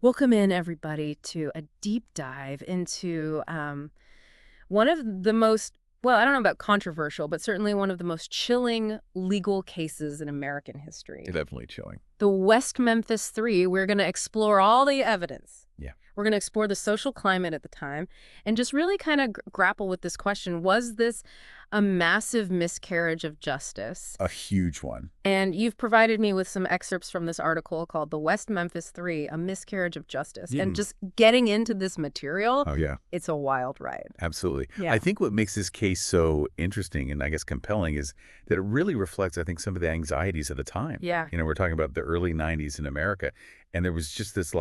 Welcome in, everybody, to a deep dive into one of the most, well, I don't know about controversial, but certainly one of the most chilling legal cases in American history. Definitely chilling. The West Memphis Three. We're going to explore all the evidence. Yeah. We're going to explore the social climate at the time and just really kind of grapple with this question. Was this a massive miscarriage of justice? A huge one. And you've provided me with some excerpts from this article called The West Memphis Three, A Miscarriage of Justice. And just getting into this material, Oh, yeah. it's a wild ride. Absolutely. Yeah. I think what makes this case so interesting and I guess compelling is that it really reflects, I think, some of the anxieties of the time. Yeah. We're talking about the early 90s in America. And there was just this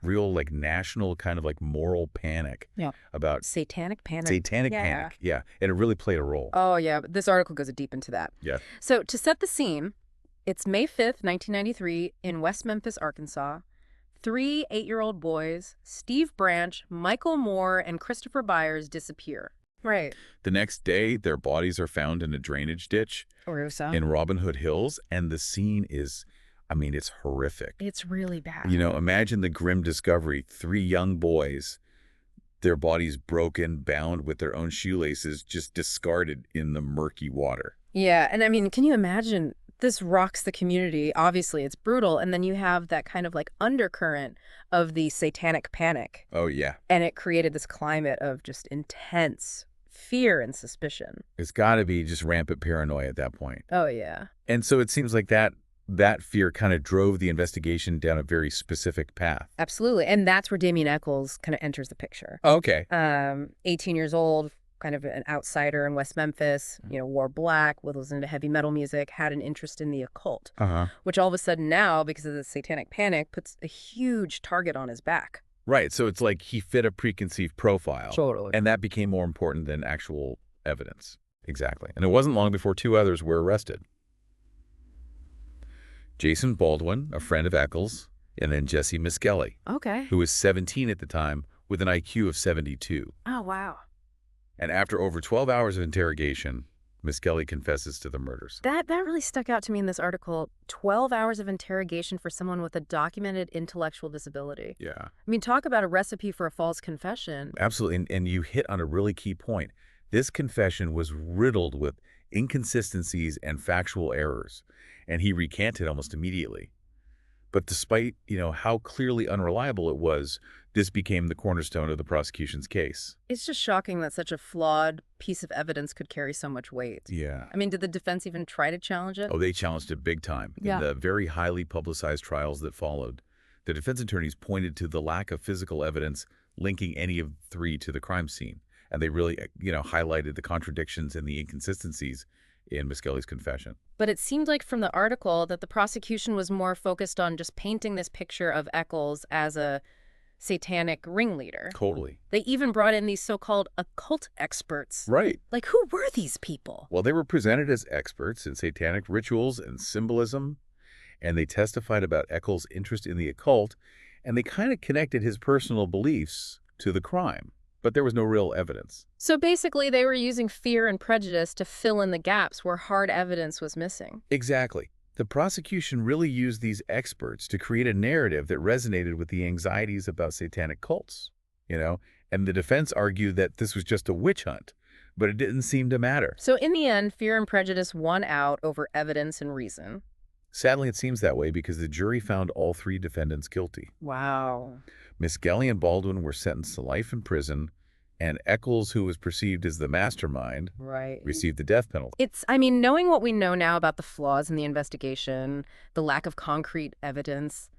real national kind of moral panic about Satanic Panic. satanic panic. Yeah. And it really played a role. Oh, yeah. This article goes deep into that. Yeah. So to set the scene, it's May 5th, 1993, in West Memphis, Arkansas. 3 8-year-old boys, Steve Branch, Michael Moore, and Christopher Byers, disappear. Right. The next day, their bodies are found in a drainage ditch in Robin Hood Hills. And the scene is, it's horrific. It's really bad. Imagine the grim discovery. 3 young boys, their bodies broken, bound with their own shoelaces, just discarded in the murky water. Yeah, and can you imagine? This rocks the community. Obviously, it's brutal. And then you have that kind of undercurrent of the Satanic Panic. Oh, yeah. And it created this climate of just intense fear and suspicion. It's got to be just rampant paranoia at that point. Oh, yeah. And so it seems like that fear kind of drove the investigation down a very specific path. Absolutely. And that's where Damien Echols kind of enters the picture. Okay. 18 years old, kind of an outsider in West Memphis, wore black, was into heavy metal music, had an interest in the occult, which all of a sudden now, because of the Satanic Panic, puts a huge target on his back. Right. So it's like he fit a preconceived profile. Totally. And that became more important than actual evidence. Exactly. And it wasn't long before 2 others were arrested. Jason Baldwin, a friend of Echols, and then Jessie Misskelley, Okay. who was 17 at the time with an IQ of 72. Oh, wow. And after over 12 hours of interrogation, Misskelley confesses to the murders. That really stuck out to me in this article. 12 hours of interrogation for someone with a documented intellectual disability. Yeah. Talk about a recipe for a false confession. Absolutely. And you hit on a really key point. This confession was riddled with inconsistencies and factual errors, and he recanted almost immediately. But despite, how clearly unreliable it was, this became the cornerstone of the prosecution's case. It's just shocking that such a flawed piece of evidence could carry so much weight. Yeah. Did the defense even try to challenge it? Oh, they challenged it big time. Yeah. In the very highly publicized trials that followed, the defense attorneys pointed to the lack of physical evidence linking any of the 3 to the crime scene. And they really, highlighted the contradictions and the inconsistencies in Misskelley's confession. But it seemed like from the article that the prosecution was more focused on just painting this picture of Echols as a satanic ringleader. Totally. They even brought in these so-called occult experts. Right. Who were these people? Well, they were presented as experts in satanic rituals and symbolism, and they testified about Echols' interest in the occult, and they kind of connected his personal beliefs to the crime. But there was no real evidence. So basically, they were using fear and prejudice to fill in the gaps where hard evidence was missing. Exactly. The prosecution really used these experts to create a narrative that resonated with the anxieties about satanic cults, and the defense argued that this was just a witch hunt, but it didn't seem to matter. So in the end, fear and prejudice won out over evidence and reason. Sadly, it seems that way because the jury found all 3 defendants guilty. Wow. Misskelley and Baldwin were sentenced to life in prison, and Echols, who was perceived as the mastermind, received the death penalty. Knowing what we know now about the flaws in the investigation, the lack of concrete evidence,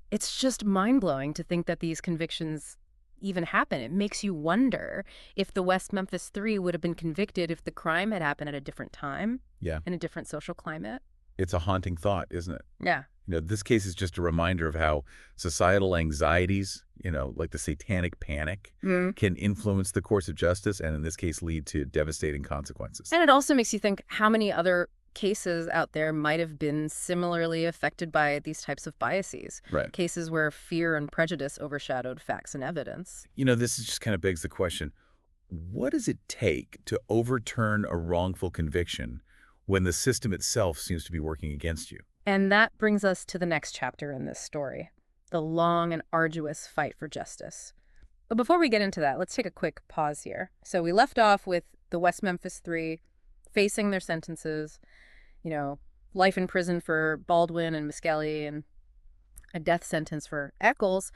it's just mind-blowing to think that these convictions even happen. It makes you wonder if the West Memphis Three would have been convicted if the crime had happened at a different time, in a different social climate. It's a haunting thought, isn't it? Yeah. This case is just a reminder of how societal anxieties, like the Satanic Panic, can influence the course of justice and in this case lead to devastating consequences. And it also makes you think how many other cases out there might have been similarly affected by these types of biases. Right. Cases where fear and prejudice overshadowed facts and evidence. This just kind of begs the question, what does it take to overturn a wrongful conviction when the system itself seems to be working against you? And that brings us to the next chapter in this story. the long and arduous fight for justice. But before we get into that, let's take a quick pause here. So we left off with the West Memphis Three facing their sentences, you know, life in prison for Baldwin and Misskelley and a death sentence for Echols.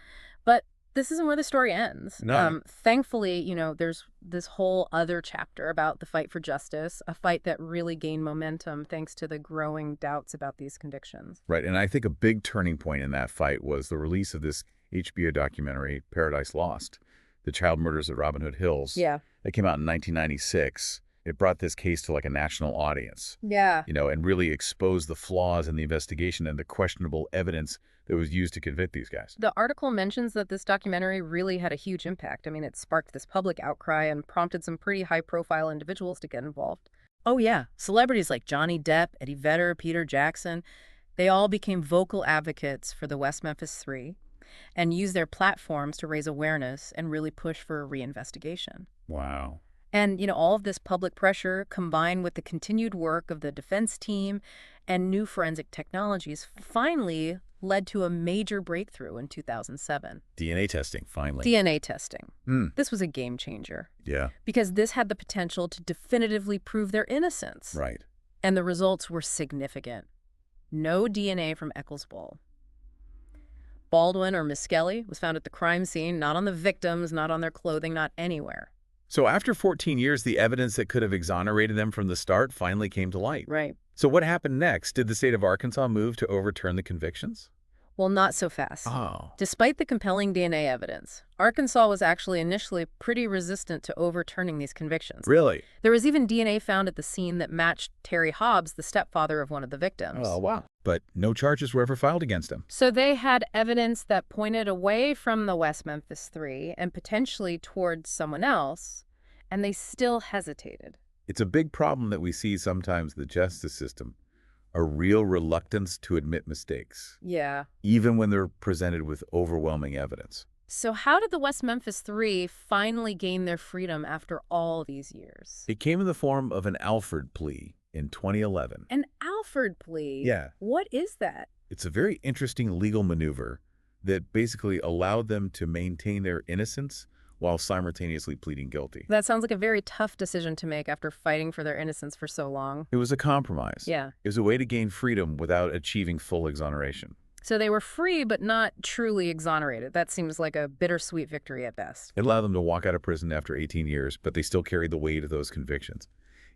But this isn't where the story ends. No. Thankfully, there's this whole other chapter about the fight for justice, a fight that really gained momentum thanks to the growing doubts about these convictions. Right, and I think a big turning point in that fight was the release of this HBO documentary, Paradise Lost, The Child Murders at Robin Hood Hills. Yeah. That came out in 1996. It brought this case to like a national audience. Yeah. And really exposed the flaws in the investigation and the questionable evidence that was used to convict these guys. The article mentions that this documentary really had a huge impact. I mean, it sparked this public outcry and prompted some pretty high-profile individuals to get involved. Oh, yeah. Celebrities like Johnny Depp, Eddie Vedder, Peter Jackson, they all became vocal advocates for the West Memphis Three and used their platforms to raise awareness and really push for a reinvestigation. Wow. And, all of this public pressure combined with the continued work of the defense team and new forensic technologies finally led to a major breakthrough in 2007. DNA testing, finally. DNA testing. Mm. This was a game changer. Yeah. Because this had the potential to definitively prove their innocence. Right. And the results were significant. No DNA from Echols' Ball. Baldwin or Misskelley was found at the crime scene, not on the victims, not on their clothing, not anywhere. So after 14 years, the evidence that could have exonerated them from the start finally came to light. Right. So what happened next? Did the state of Arkansas move to overturn the convictions? Well, not so fast. Oh. Despite the compelling DNA evidence, Arkansas was actually initially pretty resistant to overturning these convictions. Really? There was even DNA found at the scene that matched Terry Hobbs, the stepfather of one of the victims. Oh, wow. But no charges were ever filed against him. So they had evidence that pointed away from the West Memphis Three and potentially towards someone else, and they still hesitated. It's a big problem that we see sometimes in the justice system, a real reluctance to admit mistakes. Yeah. Even when they're presented with overwhelming evidence. So how did the West Memphis Three finally gain their freedom after all these years? It came in the form of an Alford plea in 2011. An Alford plea? Yeah. What is that? It's a very interesting legal maneuver that basically allowed them to maintain their innocence while simultaneously pleading guilty. That sounds like a very tough decision to make after fighting for their innocence for so long. It was a compromise. Yeah. It was a way to gain freedom without achieving full exoneration. So they were free but not truly exonerated. That seems like a bittersweet victory at best. It allowed them to walk out of prison after 18 years, but they still carried the weight of those convictions.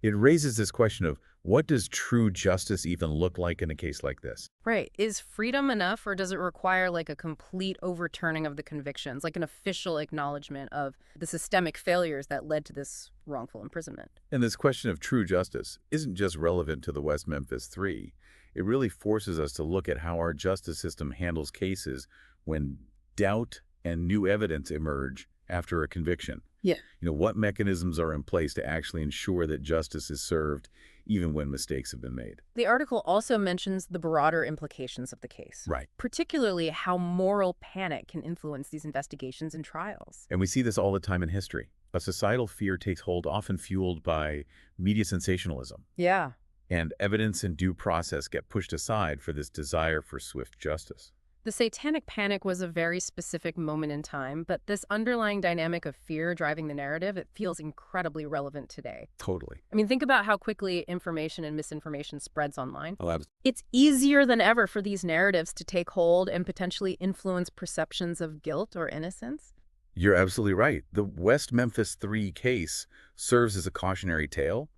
It raises this question of, what does true justice even look like in a case like this? Right. Is freedom enough, or does it require like a complete overturning of the convictions, like an official acknowledgement of the systemic failures that led to this wrongful imprisonment? And this question of true justice isn't just relevant to the West Memphis Three. It really forces us to look at how our justice system handles cases when doubt and new evidence emerge after a conviction. Yeah. What mechanisms are in place to actually ensure that justice is served even when mistakes have been made? The article also mentions the broader implications of the case. Right. Particularly how moral panic can influence these investigations and trials. And we see this all the time in history. A societal fear takes hold, often fueled by media sensationalism. Yeah. And evidence and due process get pushed aside for this desire for swift justice. The Satanic Panic was a very specific moment in time, but this underlying dynamic of fear driving the narrative, it feels incredibly relevant today. Totally. I mean, think about how quickly information and misinformation spreads online. Oh, absolutely. It's easier than ever for these narratives to take hold and potentially influence perceptions of guilt or innocence. You're absolutely right. The West Memphis Three case serves as a cautionary tale.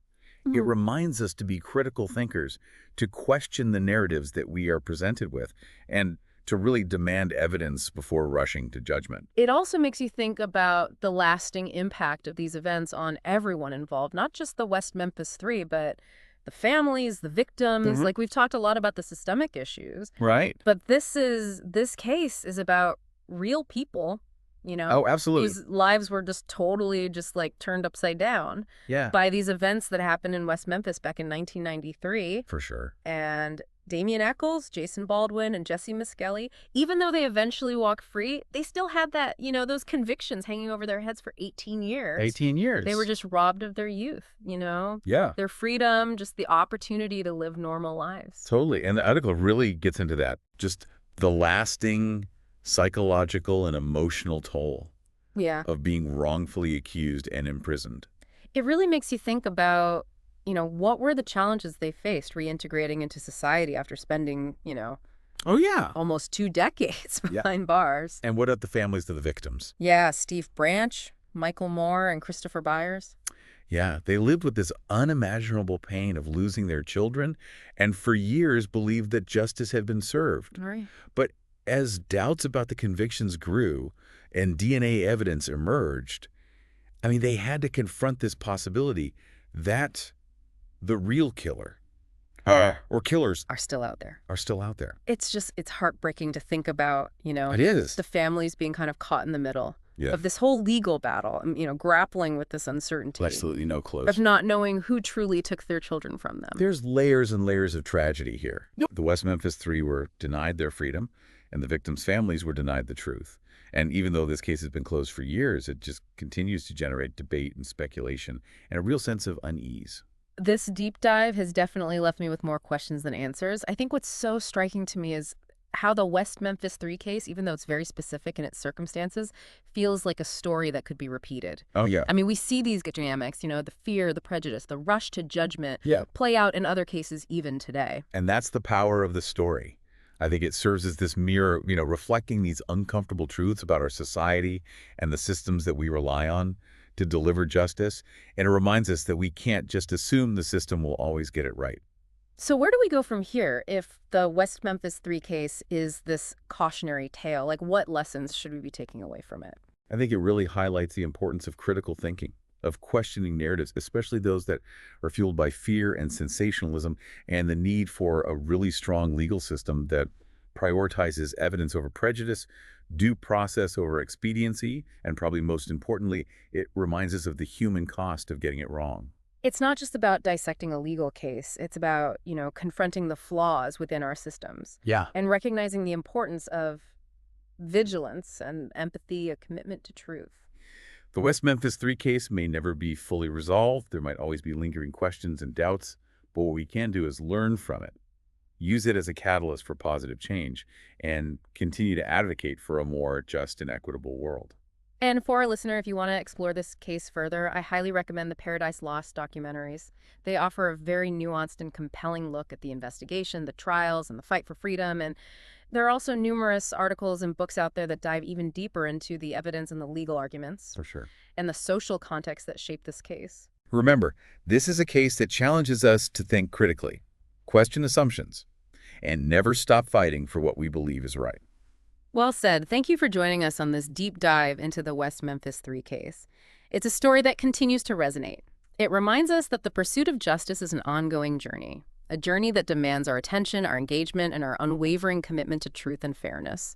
It reminds us to be critical thinkers, to question the narratives that we are presented with, and to really demand evidence before rushing to judgment. It also makes you think about the lasting impact of these events on everyone involved, not just the West Memphis Three, but the families, the victims. Like, we've talked a lot about the systemic issues. Right. But this case is about real people, Oh, absolutely. whose lives were just totally like turned upside down Yeah. by these events that happened in West Memphis back in 1993. For sure. And Damien Echols, Jason Baldwin, and Jessie Misskelley, even though they eventually walked free, they still had that, those convictions hanging over their heads for 18 years. 18 years. They were just robbed of their youth, Yeah. their freedom, just the opportunity to live normal lives. Totally. And the article really gets into that. Just the lasting psychological and emotional toll Yeah. of being wrongfully accused and imprisoned. It really makes you think about, what were the challenges they faced reintegrating into society after spending, Oh, yeah. almost 2 decades Yeah. behind bars. And what about the families of the victims? Yeah, Steve Branch, Michael Moore, and Christopher Byers. Yeah, they lived with this unimaginable pain of losing their children and for years believed that justice had been served. All right. But as doubts about the convictions grew and DNA evidence emerged, I mean, they had to confront this possibility that the real killer or killers Are still out there. are still out there. It's heartbreaking to think about, It is. the families being kind of caught in the middle Yeah. of this whole legal battle, and, grappling with this uncertainty Absolutely no clues. of not knowing who truly took their children from them. There's layers and layers of tragedy here. The West Memphis Three were denied their freedom, and the victims' families were denied the truth. And even though this case has been closed for years, it just continues to generate debate and speculation and a real sense of unease. This deep dive has definitely left me with more questions than answers. I think what's so striking to me is how the West Memphis Three case, even though it's very specific in its circumstances, feels like a story that could be repeated. Oh, yeah. I mean, we see these dynamics, the fear, the prejudice, the rush to judgment Yeah. play out in other cases even today. And that's the power of the story. I think it serves as this mirror, reflecting these uncomfortable truths about our society and the systems that we rely on to deliver justice. And it reminds us that we can't just assume the system will always get it right. So where do we go from here if the West Memphis Three case is this cautionary tale? Like, what lessons should we be taking away from it? I think it really highlights the importance of critical thinking, of questioning narratives, especially those that are fueled by fear and sensationalism, and the need for a really strong legal system that prioritizes evidence over prejudice, due process over expediency, and probably most importantly, it reminds us of the human cost of getting it wrong. It's not just about dissecting a legal case. It's about, confronting the flaws within our systems Yeah. and recognizing the importance of vigilance and empathy, a commitment to truth. The West Memphis Three case may never be fully resolved. There might always be lingering questions and doubts, but what we can do is learn from it, use it as a catalyst for positive change, and continue to advocate for a more just and equitable world. And for our listener, if you want to explore this case further, I highly recommend the Paradise Lost documentaries. They offer a very nuanced and compelling look at the investigation, the trials, and the fight for freedom. And there are also numerous articles and books out there that dive even deeper into the evidence and the legal arguments For sure. and the social context that shaped this case. Remember, this is a case that challenges us to think critically, question assumptions, and never stop fighting for what we believe is right. Well said. Thank you for joining us on this deep dive into the West Memphis Three case. It's a story that continues to resonate. It reminds us that the pursuit of justice is an ongoing journey, a journey that demands our attention, our engagement, and our unwavering commitment to truth and fairness.